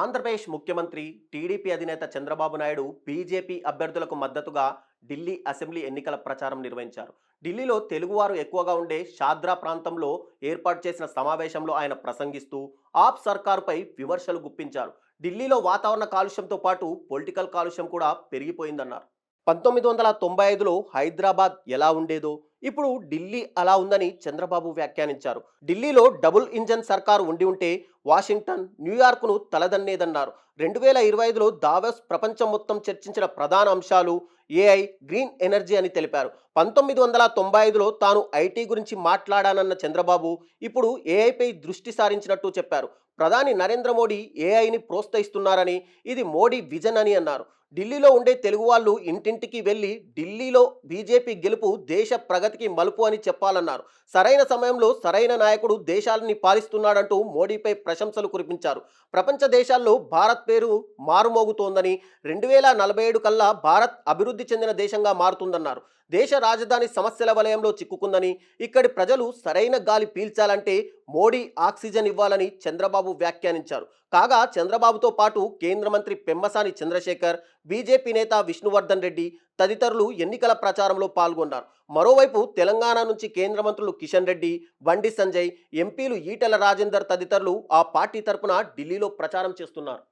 ఆంధ్రప్రదేశ్ ముఖ్యమంత్రి టీడీపీ అధినేత చంద్రబాబు నాయుడు బీజేపీ అభ్యర్థులకు మద్దతుగా ఢిల్లీ అసెంబ్లీ ఎన్నికల ప్రచారం నిర్వహించారు. ఢిల్లీలో తెలుగువారు ఎక్కువగా ఉండే షాద్రా ప్రాంతంలో ఏర్పాటు చేసిన సమావేశంలో ఆయన ప్రసంగిస్తూ ఆప్ సర్కారుపై విమర్శలు గుప్పించారు. ఢిల్లీలో వాతావరణ కాలుష్యంతో పాటు పొలిటికల్ కాలుష్యం కూడా పెరిగిపోయిందన్నారు. 1995లో హైదరాబాద్ ఎలా ఉండేదో ఇప్పుడు ఢిల్లీ అలా ఉందని చంద్రబాబు వ్యాఖ్యానించారు. ఢిల్లీలో డబుల్ ఇంజన్ సర్కారు ఉండి ఉంటే వాషింగ్టన్, న్యూయార్క్ను తలదన్నేదన్నారు. 2025లో దావోస్ ప్రపంచం మొత్తం చర్చించిన ప్రధాన అంశాలు ఏఐ, గ్రీన్ ఎనర్జీ అని తెలిపారు. 1995లో తాను ఐటీ గురించి మాట్లాడానన్న చంద్రబాబు ఇప్పుడు ఏఐపై దృష్టి సారించినట్టు చెప్పారు. ప్రధాని నరేంద్ర మోడీ ఏఐని ప్రోత్సహిస్తున్నారని, ఇది మోడీ విజన్ అని అన్నారు. ఢిల్లీలో ఉండే తెలుగు వాళ్ళు ఇంటింటికి వెళ్ళి ఢిల్లీలో బీజేపీ గెలుపు దేశ ప్రగతికి మలుపు అని చెప్పాలన్నారు. సరైన సమయంలో సరైన నాయకుడు దేశాలని పాలిస్తున్నాడంటూ మోడీపై ప్రశంసలు కురిపించారు. ప్రపంచ దేశాల్లో భారత్ పేరు మారుమోగుతోందని, 2047 కల్లా భారత్ అభివృద్ధి చెందిన దేశంగా మారుతుందన్నారు. దేశ రాజధాని సమస్యల వలయంలో చిక్కుకుందని, ఇక్కడి ప్రజలు సరైన గాలి పీల్చాలంటే మోడీ ఆక్సిజన్ ఇవ్వాలని చంద్రబాబు వ్యాఖ్యానించారు. కాగా చంద్రబాబుతో పాటు కేంద్ర మంత్రి పెమ్మసాని చంద్రశేఖర్, బీజేపీ నేత విష్ణువర్ధన్ రెడ్డి తదితరులు ఎన్నికల ప్రచారంలో పాల్గొన్నారు. మరోవైపు తెలంగాణ నుంచి కేంద్ర మంత్రులు కిషన్ రెడ్డి, బండి సంజయ్, ఎంపీలు ఈటెల రాజేందర్ తదితరులు ఆ పార్టీ తరపున ఢిల్లీలో ప్రచారం చేస్తున్నారు.